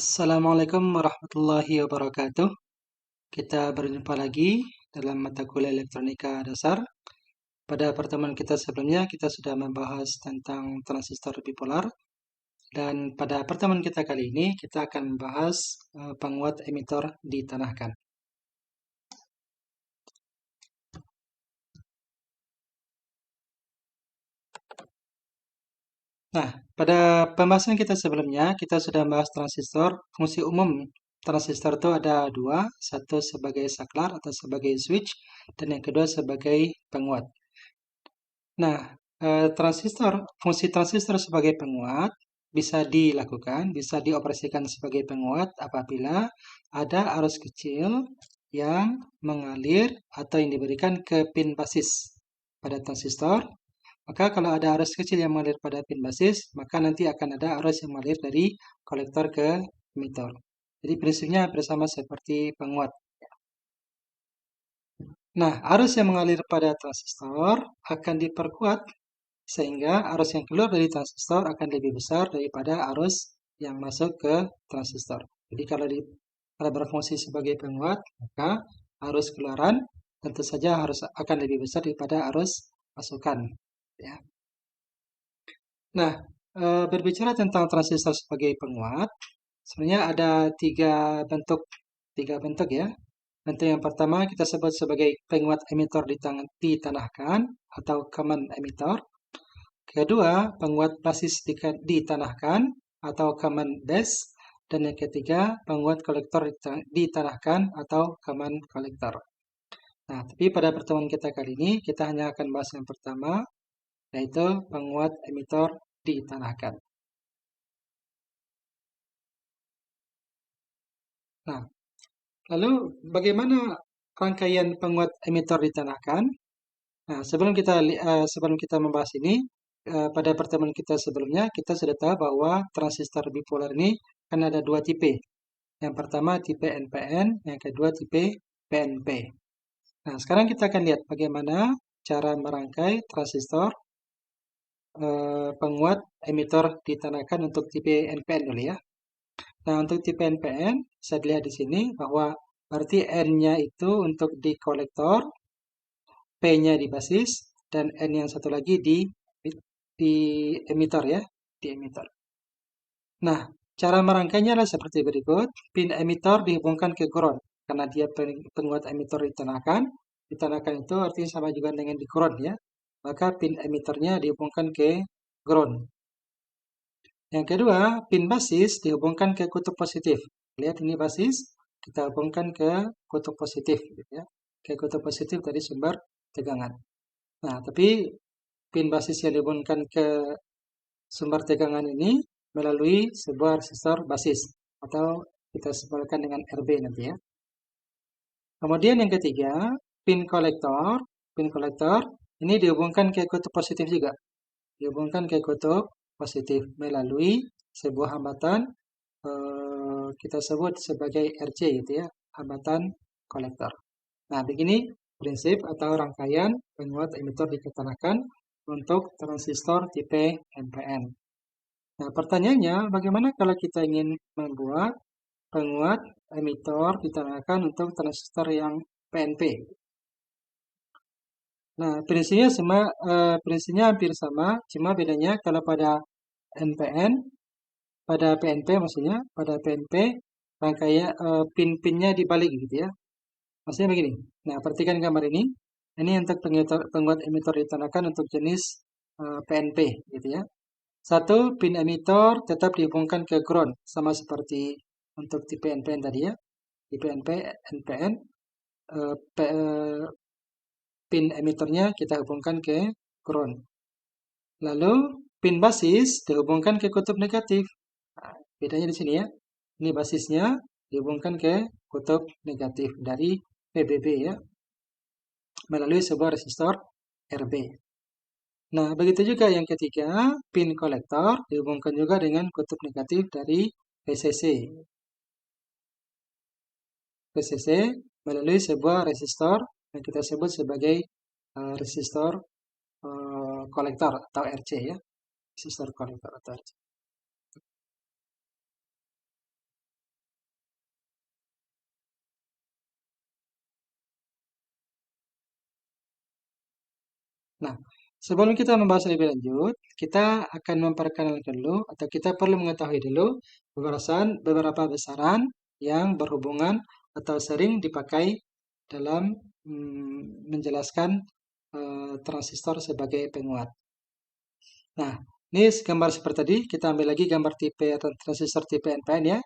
Assalamualaikum warahmatullahi wabarakatuh. Kita berjumpa lagi dalam mata kuliah elektronika dasar. Pada pertemuan kita sebelumnya, kita sudah membahas tentang transistor bipolar. Dan pada pertemuan kita kali ini, kita akan membahas penguat emitor ditanahkan. Nah, pada pembahasan kita sebelumnya, kita sudah membahas transistor. Fungsi umum transistor itu ada dua, satu sebagai saklar atau sebagai switch, dan yang kedua sebagai penguat. Nah, fungsi transistor sebagai penguat bisa dilakukan, bisa dioperasikan sebagai penguat apabila ada arus kecil yang mengalir atau yang diberikan ke pin basis pada transistor. Maka kalau ada arus kecil yang mengalir pada pin basis, maka nanti akan ada arus yang mengalir dari kolektor ke emitor. Jadi prinsipnya hampir sama seperti penguat. Nah, arus yang mengalir pada transistor akan diperkuat sehingga arus yang keluar dari transistor akan lebih besar daripada arus yang masuk ke transistor. Jadi kalau berfungsi sebagai penguat, maka arus keluaran tentu saja akan lebih besar daripada arus masukan. Ya. Nah, berbicara tentang transistor sebagai penguat, sebenarnya ada tiga bentuk ya. Bentuk yang pertama kita sebut sebagai penguat emitor ditanahkan atau common emitter. Kedua, penguat basis ditanahkan atau common base. Dan yang ketiga, penguat kolektor ditanahkan atau common kolektor. Nah, tapi pada pertemuan kita kali ini, kita hanya akan bahas yang pertama, yaitu penguat emitor ditanahkan. Nah, lalu bagaimana rangkaian penguat emitor ditanahkan? Nah, sebelum kita membahas ini, pada pertemuan kita sebelumnya, kita sudah tahu bahwa transistor bipolar ini kan ada dua tipe. Yang pertama tipe NPN, yang kedua tipe PNP. Nah, sekarang kita akan lihat bagaimana cara merangkai transistor penguat emitor ditanahkan untuk tipe NPN dulu ya. Nah, untuk tipe NPN, saya lihat di sini bahwa berarti N-nya itu untuk di kolektor, P-nya di basis, dan N yang satu lagi di emitor ya, di emitor. Nah, cara merangkainya adalah seperti berikut. Pin emitor dihubungkan ke ground, karena dia penguat emitor ditanahkan. Ditanahkan itu artinya sama juga dengan di ground ya. Maka pin emitornya dihubungkan ke ground. Yang kedua, pin basis dihubungkan ke kutub positif. Lihat ini basis, kita hubungkan ke kutub positif, gitu ya. Ke kutub positif dari sumber tegangan. Nah, tapi pin basis yang dihubungkan ke sumber tegangan ini melalui sebuah resistor basis atau kita simbolkan dengan RB nanti ya. Kemudian yang ketiga, pin kolektor ini dihubungkan ke kutub positif juga. Dihubungkan ke kutub positif melalui sebuah hambatan kita sebut sebagai RC gitu ya, hambatan kolektor. Nah, begini prinsip atau rangkaian penguat emitor diketenakan untuk transistor tipe NPN. Nah, pertanyaannya, bagaimana kalau kita ingin membuat penguat emitor ditanahkan untuk transistor yang PNP? Nah, prinsipnya hampir sama, cuma bedanya kalau pada NPN, pada PNP maksudnya, pada PNP rangkaian pin-pinnya dibalik gitu ya. Maksudnya begini. Nah, perhatikan gambar ini. Ini untuk penguat emitor ditanahkan untuk jenis PNP gitu ya. Satu, pin emitor tetap dihubungkan ke ground, sama seperti untuk tipe NPN tadi ya. Tipe NPN, pin emitornya kita hubungkan ke ground. Lalu, pin basis dihubungkan ke kutub negatif. Nah, bedanya di sini ya. Ini basisnya dihubungkan ke kutub negatif dari PBB ya, melalui sebuah resistor RB. Nah, begitu juga yang ketiga, pin kolektor dihubungkan juga dengan kutub negatif dari VCC. VCC melalui sebuah resistor yang kita sebut sebagai resistor kolektor atau RC ya. Resistor kolektor atau RC. Sebelum kita membahas lebih lanjut, kita akan memperkenalkan dulu atau kita perlu mengetahui dulu beberapa besaran yang berhubungan atau sering dipakai dalam menjelaskan transistor sebagai penguat. Nah, ini gambar seperti tadi, kita ambil lagi gambar tipe atau transistor tipe NPN ya.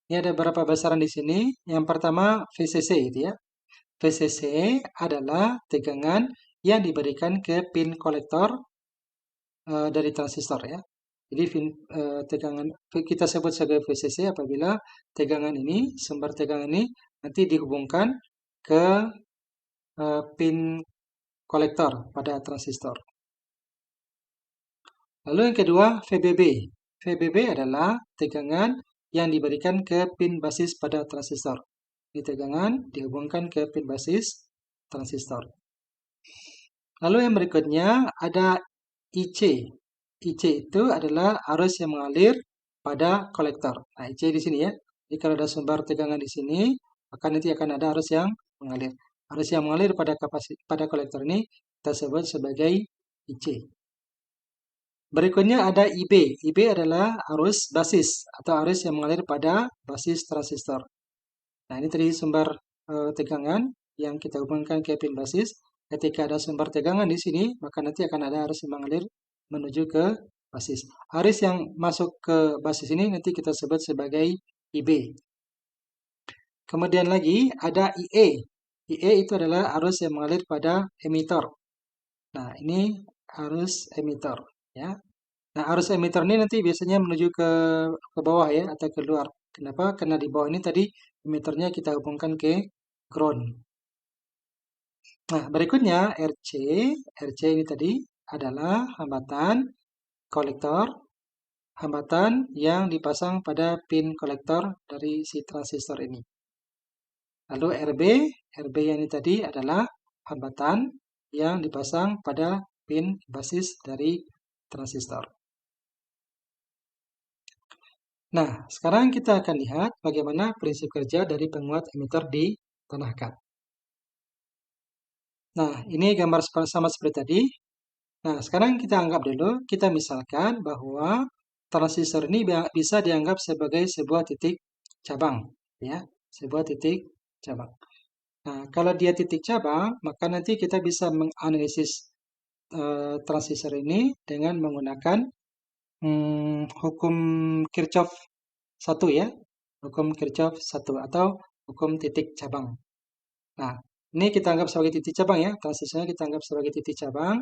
Ini ada beberapa besaran di sini. Yang pertama VCC itu ya. VCC adalah tegangan yang diberikan ke pin kolektor dari transistor ya. Jadi tegangan kita sebut sebagai VCC apabila tegangan ini, sumber tegangan ini nanti dihubungkan ke pin kolektor pada transistor. Lalu yang kedua, VBB. VBB adalah tegangan yang diberikan ke pin basis pada transistor. Ini tegangan dihubungkan ke pin basis transistor. Lalu yang berikutnya ada IC. IC itu adalah arus yang mengalir pada kolektor. Nah, IC di sini ya. Jadi kalau ada sumber tegangan di sini, maka nanti akan ada arus yang mengalir. Arus yang mengalir pada kolektor ini kita sebut sebagai IC. Berikutnya ada IB. IB adalah arus basis atau arus yang mengalir pada basis transistor. Nah, ini tadi sumber tegangan yang kita hubungkan ke pin basis. Ketika ada sumber tegangan di sini, maka nanti akan ada arus yang mengalir menuju ke basis. Arus yang masuk ke basis ini nanti kita sebut sebagai IB. Kemudian lagi ada IE. IE itu adalah arus yang mengalir pada emitor. Nah, ini arus emitor ya. Nah, arus emitor ini nanti biasanya menuju ke bawah ya atau keluar. Kenapa? Karena di bawah ini tadi emitornya kita hubungkan ke ground. Nah, berikutnya RC. RC ini tadi adalah hambatan kolektor, hambatan yang dipasang pada pin kolektor dari si transistor ini. Lalu RB. RB yang ini tadi adalah hambatan yang dipasang pada pin basis dari transistor. Nah, sekarang kita akan lihat bagaimana prinsip kerja dari penguat emitor ditanahkan. Nah, ini gambar sama seperti tadi. Nah, sekarang kita anggap dulu, kita misalkan bahwa transistor ini bisa dianggap sebagai sebuah titik cabang, ya, sebuah titik cabang. Nah, kalau dia titik cabang, maka nanti kita bisa menganalisis transistor ini dengan menggunakan hukum Kirchhoff 1 ya, hukum Kirchhoff 1 atau hukum titik cabang. Nah, ini kita anggap sebagai titik cabang ya, transistornya kita anggap sebagai titik cabang.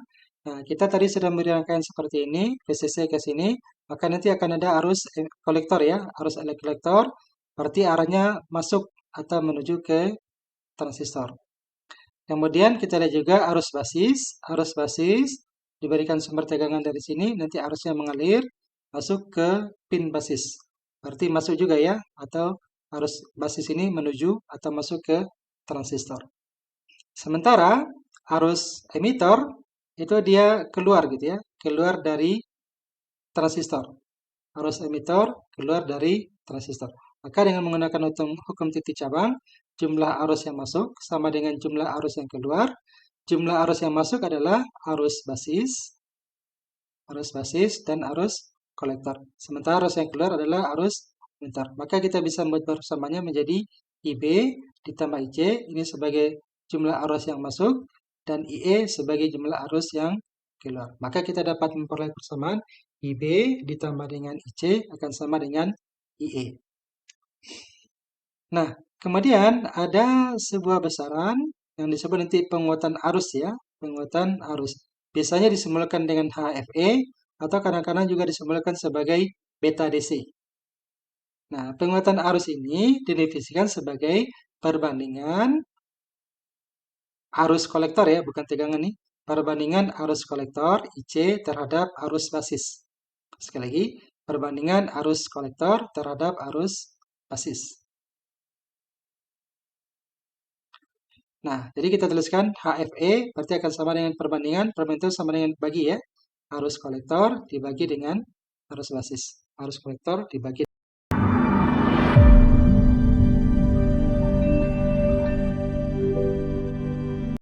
Nah, kita tadi sudah merangkai seperti ini, VCC ke sini, maka nanti akan ada arus kolektor ya, arus kolektor, berarti arahnya masuk atau menuju ke transistor. Kemudian kita lihat juga arus basis diberikan sumber tegangan dari sini, nanti arusnya mengalir masuk ke pin basis. Berarti masuk juga ya, atau arus basis ini menuju atau masuk ke transistor. Sementara arus emitor itu dia keluar gitu ya, keluar dari transistor. Arus emitor keluar dari transistor. Maka dengan menggunakan hukum titik cabang, jumlah arus yang masuk sama dengan jumlah arus yang keluar. Jumlah arus yang masuk adalah arus basis dan arus kolektor. Sementara arus yang keluar adalah arus emitor. Maka kita bisa membuat persamaannya menjadi IB ditambah IC, ini sebagai jumlah arus yang masuk, dan IE sebagai jumlah arus yang keluar. Maka kita dapat memperoleh persamaan IB ditambah dengan IC akan sama dengan IE. Nah, kemudian ada sebuah besaran yang disebut nanti penguatan arus ya, penguatan arus. Biasanya disimbolkan dengan HFE atau kadang-kadang juga disimbolkan sebagai beta DC. Nah, penguatan arus ini didefinisikan sebagai perbandingan arus kolektor ya, bukan tegangan nih. Perbandingan arus kolektor IC terhadap arus basis. Sekali lagi, perbandingan arus kolektor terhadap arus basis. Nah, jadi kita tuliskan HFE berarti akan sama dengan perbandingan itu sama dengan bagi ya. Arus kolektor dibagi dengan arus basis. Arus kolektor dibagi